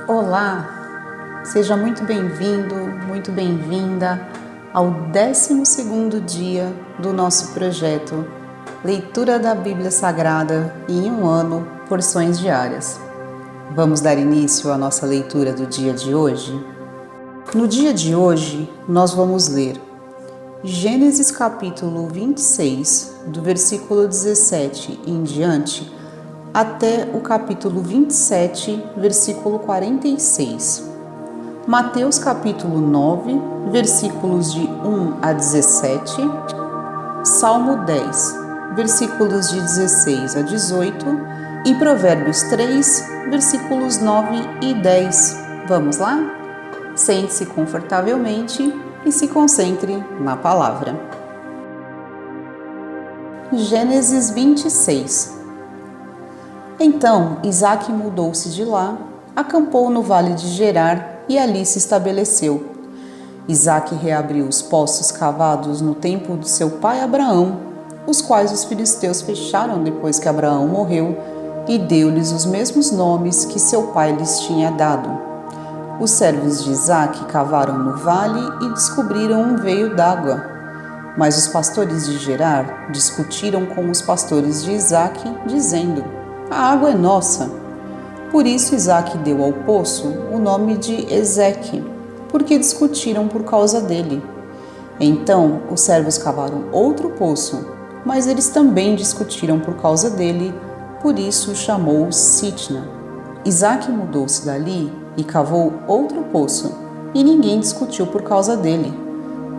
Olá, seja muito bem-vindo, muito bem-vinda ao 12º dia do nosso projeto Leitura da Bíblia Sagrada em um ano, porções diárias. Vamos dar início à nossa leitura do dia de hoje? No dia de hoje, nós vamos ler Gênesis capítulo 26, do versículo 17 em diante, até o capítulo 27, versículo 46. Mateus capítulo 9, versículos de 1 a 17. Salmo 10, versículos de 16 a 18. E Provérbios 3, versículos 9 e 10. Vamos lá? Sente-se confortavelmente e se concentre na palavra. Gênesis 26. Então Isaque mudou-se de lá, acampou no vale de Gerar e ali se estabeleceu. Isaque reabriu os poços cavados no tempo de seu pai Abraão, os quais os filisteus fecharam depois que Abraão morreu, e deu-lhes os mesmos nomes que seu pai lhes tinha dado. Os servos de Isaque cavaram no vale e descobriram um veio d'água. Mas os pastores de Gerar discutiram com os pastores de Isaque, dizendo: a água é nossa. Por isso Isaque deu ao poço o nome de Ezeque, porque discutiram por causa dele. Então os servos cavaram outro poço, mas eles também discutiram por causa dele, por isso o chamou Sitna. Isaque mudou-se dali e cavou outro poço, e ninguém discutiu por causa dele.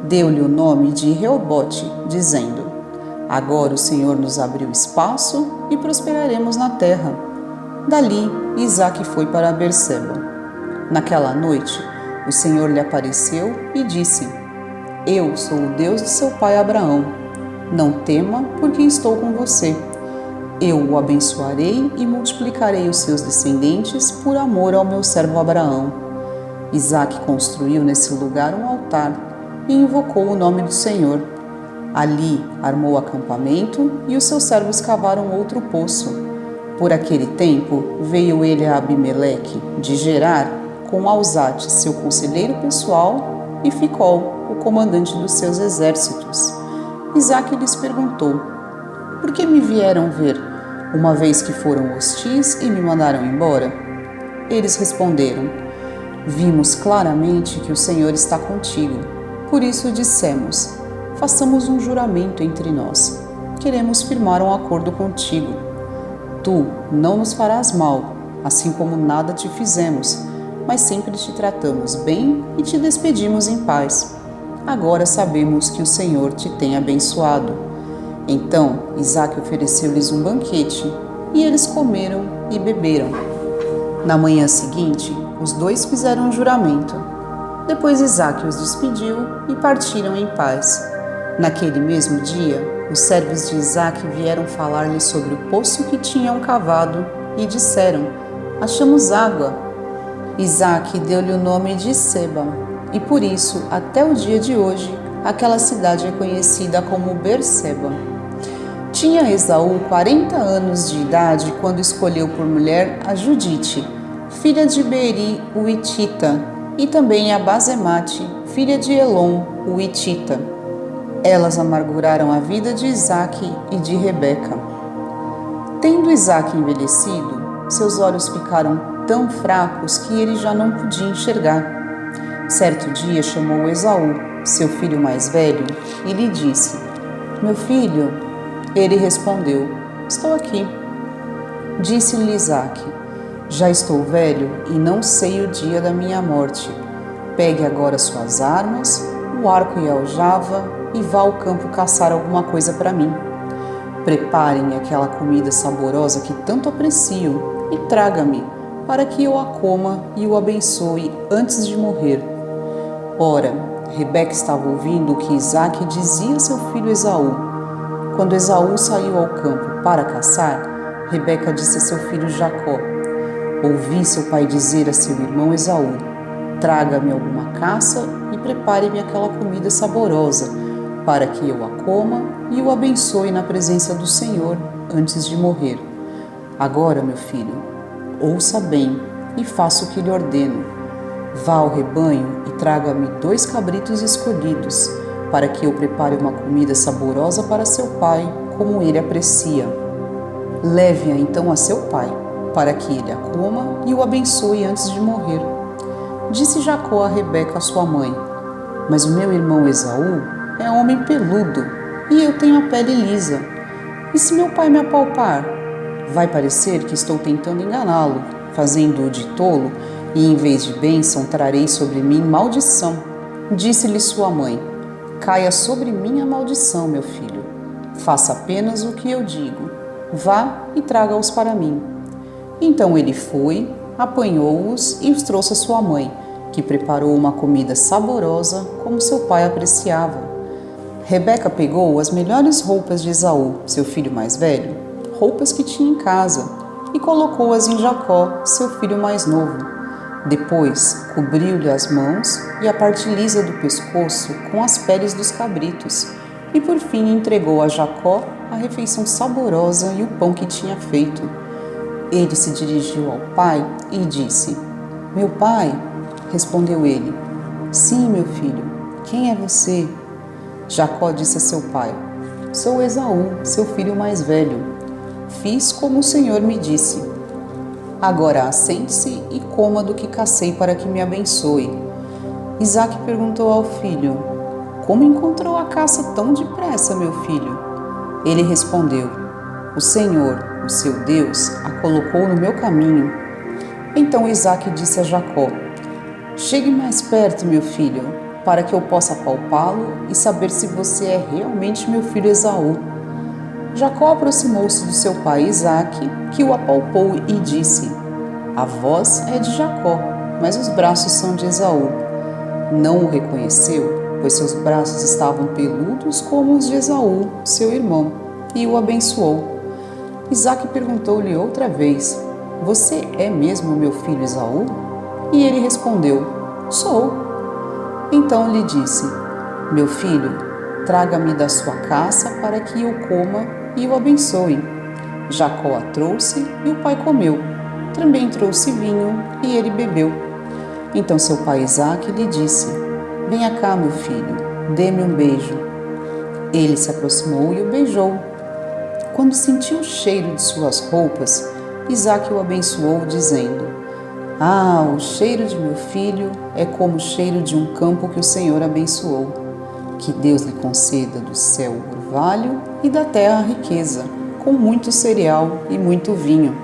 Deu-lhe o nome de Reobote, dizendo: agora o Senhor nos abriu espaço e prosperaremos na terra. Dali, Isaque foi para Berseba. Naquela noite, o Senhor lhe apareceu e disse: eu sou o Deus de seu pai Abraão. Não tema, porque estou com você. Eu o abençoarei e multiplicarei os seus descendentes por amor ao meu servo Abraão. Isaque construiu nesse lugar um altar e invocou o nome do Senhor. Ali armou acampamento e os seus servos cavaram outro poço. Por aquele tempo veio ele a Abimeleque de Gerar com Alzate, seu conselheiro pessoal, e Ficol, o comandante dos seus exércitos. Isaque lhes perguntou: por que me vieram ver, uma vez que foram hostis e me mandaram embora? Eles responderam: vimos claramente que o Senhor está contigo. Por isso dissemos: façamos um juramento entre nós. Queremos firmar um acordo contigo. Tu não nos farás mal, assim como nada te fizemos, mas sempre te tratamos bem e te despedimos em paz. Agora sabemos que o Senhor te tem abençoado. Então Isaque ofereceu-lhes um banquete, e eles comeram e beberam. Na manhã seguinte, os dois fizeram um juramento. Depois Isaque os despediu e partiram em paz. Naquele mesmo dia, os servos de Isaque vieram falar-lhe sobre o poço que tinham cavado e disseram: achamos água. Isaque deu-lhe o nome de Seba, e por isso, até o dia de hoje, aquela cidade é conhecida como Berseba. Tinha Esaú 40 anos de idade quando escolheu por mulher a Judite, filha de Beeri, o Hitita, e também a Basemate, filha de Elon, o Hitita. Elas amarguraram a vida de Isaque e de Rebeca. Tendo Isaque envelhecido, seus olhos ficaram tão fracos que ele já não podia enxergar. Certo dia chamou Esaú, seu filho mais velho, e lhe disse: meu filho. Ele respondeu: estou aqui. Disse-lhe Isaque: já estou velho e não sei o dia da minha morte. Pegue agora suas armas, o arco e a aljava, e vá ao campo caçar alguma coisa para mim. Prepare-me aquela comida saborosa que tanto aprecio e traga-me, para que eu a coma e o abençoe antes de morrer. Ora, Rebeca estava ouvindo o que Isaque dizia a seu filho Esaú. Quando Esaú saiu ao campo para caçar, Rebeca disse a seu filho Jacó: ouvi seu pai dizer a seu irmão Esaú: traga-me alguma caça e prepare-me aquela comida saborosa, para que eu a coma e o abençoe na presença do Senhor antes de morrer. Agora, meu filho, ouça bem, e faça o que lhe ordeno. Vá ao rebanho e traga-me 2 cabritos escolhidos, para que eu prepare uma comida saborosa para seu pai, como ele aprecia. Leve-a então a seu pai, para que ele a coma e o abençoe antes de morrer. Disse Jacó a Rebeca, sua mãe: mas o meu irmão Esaú é homem peludo, e eu tenho a pele lisa. E se meu pai me apalpar? Vai parecer que estou tentando enganá-lo, fazendo-o de tolo, e em vez de bênção trarei sobre mim maldição. Disse-lhe sua mãe: caia sobre mim a maldição, meu filho. Faça apenas o que eu digo. Vá e traga-os para mim. Então ele foi, apanhou-os e os trouxe a sua mãe, que preparou uma comida saborosa, como seu pai apreciava. Rebeca pegou as melhores roupas de Esaú, seu filho mais velho, roupas que tinha em casa, e colocou-as em Jacó, seu filho mais novo. Depois, cobriu-lhe as mãos e a parte lisa do pescoço com as peles dos cabritos, e por fim entregou a Jacó a refeição saborosa e o pão que tinha feito. Ele se dirigiu ao pai e disse: meu pai? Respondeu ele: sim, meu filho. Quem é você? Jacó disse a seu pai: sou Esaú, seu filho mais velho. Fiz como o Senhor me disse. Agora assente-se e coma do que cacei para que me abençoe. Isaque perguntou ao filho: como encontrou a caça tão depressa, meu filho? Ele respondeu: o Senhor, o seu Deus, a colocou no meu caminho. Então Isaque disse a Jacó: chegue mais perto, meu filho, para que eu possa apalpá-lo e saber se você é realmente meu filho Esaú. Jacó aproximou-se do seu pai Isaque, que o apalpou e disse: a voz é de Jacó, mas os braços são de Esaú. Não o reconheceu, pois seus braços estavam peludos como os de Esaú, seu irmão, e o abençoou. Isaque perguntou-lhe outra vez: você é mesmo meu filho Esaú? E ele respondeu: sou. Então lhe disse: meu filho, traga-me da sua caça para que eu coma e o abençoe. Jacó a trouxe e o pai comeu. Também trouxe vinho e ele bebeu. Então seu pai Isaque lhe disse: venha cá, meu filho, dê-me um beijo. Ele se aproximou e o beijou. Quando sentiu o cheiro de suas roupas, Isaque o abençoou, dizendo: ah, o cheiro de meu filho é como o cheiro de um campo que o Senhor abençoou. Que Deus lhe conceda do céu o orvalho e da terra a riqueza, com muito cereal e muito vinho.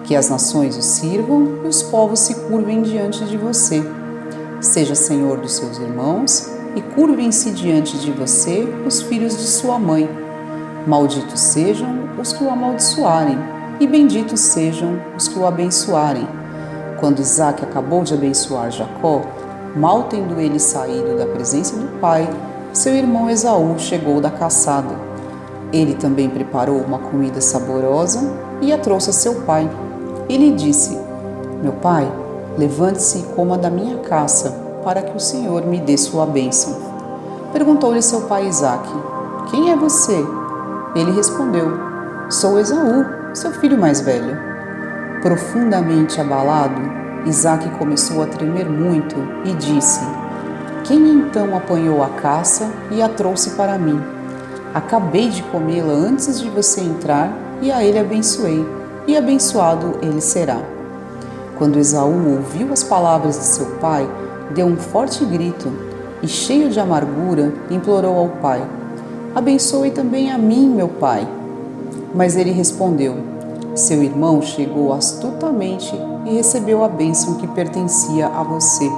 Que as nações o sirvam e os povos se curvem diante de você. Seja senhor dos seus irmãos e curvem-se diante de você os filhos de sua mãe. Malditos sejam os que o amaldiçoarem e benditos sejam os que o abençoarem. Quando Isaque acabou de abençoar Jacó, mal tendo ele saído da presença do pai, seu irmão Esaú chegou da caçada. Ele também preparou uma comida saborosa e a trouxe a seu pai. E lhe disse: meu pai, levante-se e coma da minha caça, para que o Senhor me dê sua bênção. Perguntou-lhe seu pai Isaque: quem é você? Ele respondeu: sou Esaú, seu filho mais velho. Profundamente abalado, Isaque começou a tremer muito e disse: quem então apanhou a caça e a trouxe para mim? Acabei de comê-la antes de você entrar e a ele abençoei, e abençoado ele será. Quando Esaú ouviu as palavras de seu pai, deu um forte grito e, cheio de amargura, implorou ao pai: abençoe também a mim, meu pai. Mas ele respondeu: seu irmão chegou astutamente e recebeu a bênção que pertencia a você.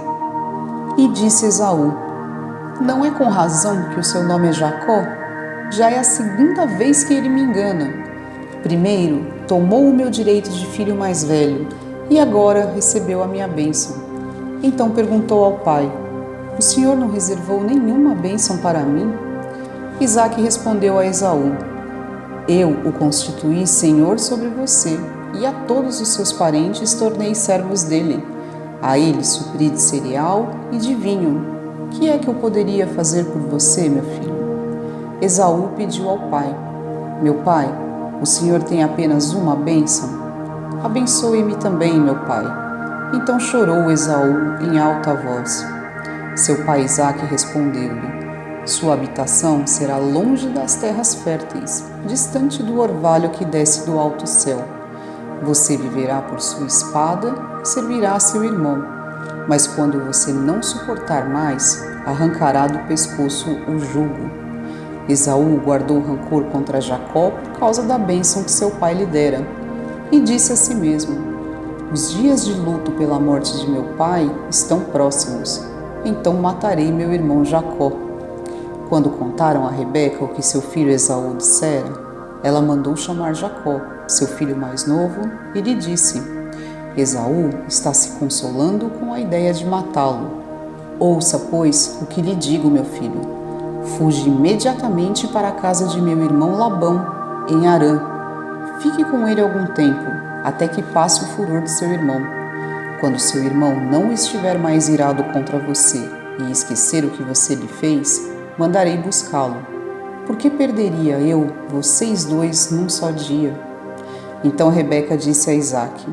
E disse Esaú: não é com razão que o seu nome é Jacó? Já é a segunda vez que ele me engana. Primeiro, tomou o meu direito de filho mais velho, e agora recebeu a minha bênção. Então perguntou ao pai: o senhor não reservou nenhuma bênção para mim? Isaque respondeu a Esaú: eu o constituí senhor sobre você, e a todos os seus parentes tornei servos dele. A ele supri de cereal e de vinho. Que é que eu poderia fazer por você, meu filho? Esaú pediu ao pai: meu pai, o senhor tem apenas uma bênção? Abençoe-me também, meu pai. Então chorou Esaú em alta voz. Seu pai Isaque respondeu-lhe: Sua habitação será longe das terras férteis, distante do orvalho que desce do alto céu. Você viverá por sua espada, servirá a seu irmão. Mas quando você não suportar mais, arrancará do pescoço o jugo. Esaú guardou rancor contra Jacó por causa da bênção que seu pai lhe dera, e disse a si mesmo: Os dias de luto pela morte de meu pai estão próximos, então matarei meu irmão Jacó. Quando contaram a Rebeca o que seu filho Esaú dissera, ela mandou chamar Jacó, seu filho mais novo, e lhe disse: Esaú está se consolando com a ideia de matá-lo. Ouça, pois, o que lhe digo, meu filho. Fuge imediatamente para a casa de meu irmão Labão, em Harã. Fique com ele algum tempo, até que passe o furor de seu irmão. Quando seu irmão não estiver mais irado contra você e esquecer o que você lhe fez, mandarei buscá-lo. Por que perderia eu vocês dois num só dia? Então Rebeca disse a Isaque: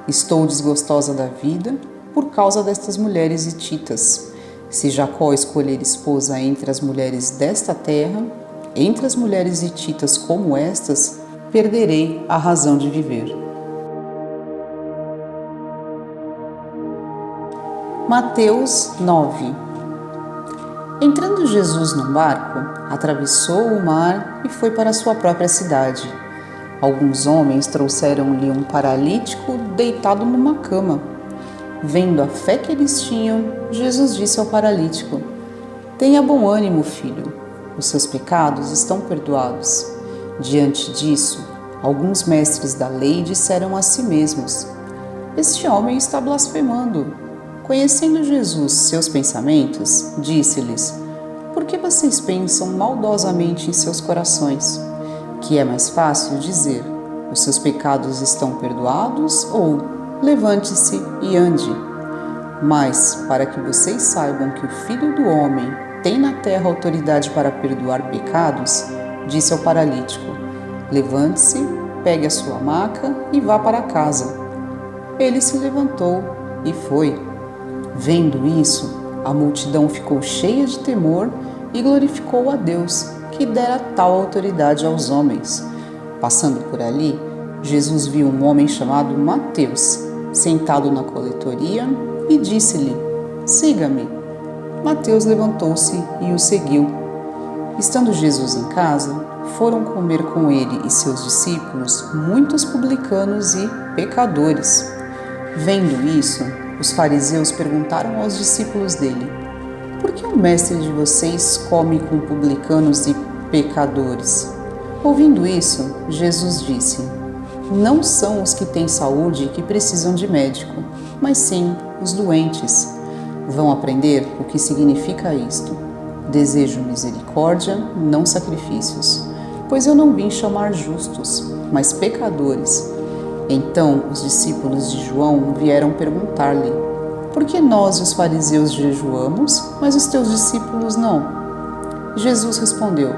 Estou desgostosa da vida por causa destas mulheres hititas. Se Jacó escolher esposa entre as mulheres desta terra, entre as mulheres hititas como estas, perderei a razão de viver. Mateus 9. Entrando Jesus num barco, atravessou o mar e foi para sua própria cidade. Alguns homens trouxeram-lhe um paralítico deitado numa cama. Vendo a fé que eles tinham, Jesus disse ao paralítico: Tenha bom ânimo, filho, os seus pecados estão perdoados. Diante disso, alguns mestres da lei disseram a si mesmos: Este homem está blasfemando. Conhecendo Jesus seus pensamentos, disse-lhes: Por que vocês pensam maldosamente em seus corações? Que é mais fácil dizer: Os seus pecados estão perdoados, ou levante-se e ande. Mas, para que vocês saibam que o Filho do Homem tem na terra autoridade para perdoar pecados, disse ao paralítico: Levante-se, pegue a sua maca e vá para casa. Ele se levantou e foi. Vendo isso, a multidão ficou cheia de temor e glorificou a Deus, que dera tal autoridade aos homens. Passando por ali, Jesus viu um homem chamado Mateus, sentado na coletoria, e disse-lhe: Siga-me. Mateus levantou-se e o seguiu. Estando Jesus em casa, foram comer com ele e seus discípulos muitos publicanos e pecadores. Vendo isso, os fariseus perguntaram aos discípulos dele: Por que o mestre de vocês come com publicanos e pecadores? Ouvindo isso, Jesus disse: Não são os que têm saúde que precisam de médico, mas sim os doentes. Vão aprender o que significa isto. Desejo misericórdia, não sacrifícios, pois eu não vim chamar justos, mas pecadores. Então os discípulos de João vieram perguntar-lhe: Por que nós, os fariseus, jejuamos, mas os teus discípulos não? Jesus respondeu: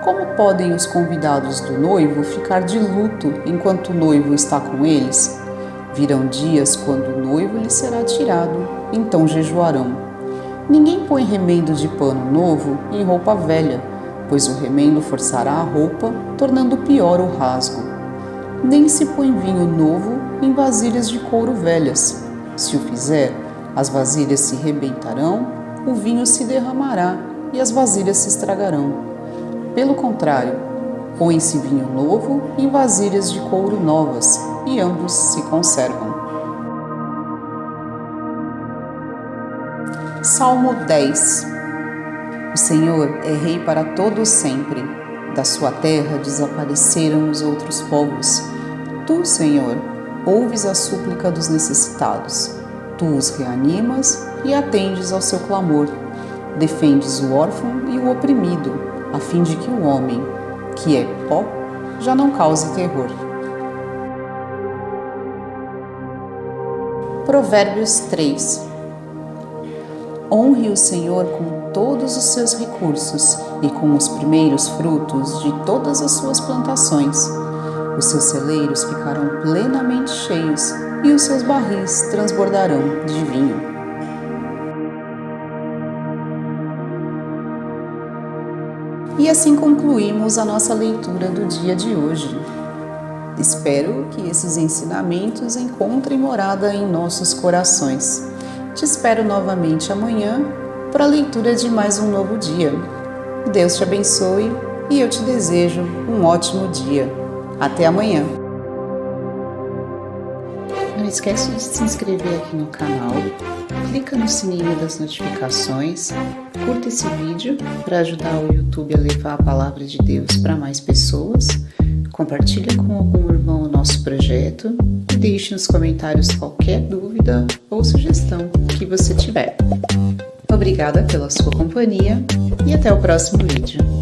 Como podem os convidados do noivo ficar de luto enquanto o noivo está com eles? Virão dias quando o noivo lhe será tirado, então jejuarão. Ninguém põe remendo de pano novo em roupa velha, pois o remendo forçará a roupa, tornando pior o rasgo. Nem se põe vinho novo em vasilhas de couro velhas. Se o fizer, as vasilhas se rebentarão, o vinho se derramará e as vasilhas se estragarão. Pelo contrário, põe-se vinho novo em vasilhas de couro novas, e ambos se conservam. Salmo 10. O Senhor é rei para todo sempre. Da sua terra desapareceram os outros povos. Tu, Senhor, ouves a súplica dos necessitados. Tu os reanimas e atendes ao seu clamor. Defendes o órfão e o oprimido, a fim de que o homem, que é pó, já não cause terror. Provérbios 3. Honre o Senhor com todos os seus recursos e com os primeiros frutos de todas as suas plantações. Os seus celeiros ficarão plenamente cheios e os seus barris transbordarão de vinho. E assim concluímos a nossa leitura do dia de hoje. Espero que esses ensinamentos encontrem morada em nossos corações. Te espero novamente amanhã para a leitura de mais um novo dia. Deus te abençoe e eu te desejo um ótimo dia. Até amanhã! Não esquece de se inscrever aqui no canal, clica no sininho das notificações, curta esse vídeo para ajudar o YouTube a levar a palavra de Deus para mais pessoas, compartilha com algum irmão o nosso projeto e deixe nos comentários qualquer dúvida ou sugestão que você tiver. Obrigada pela sua companhia e até o próximo vídeo.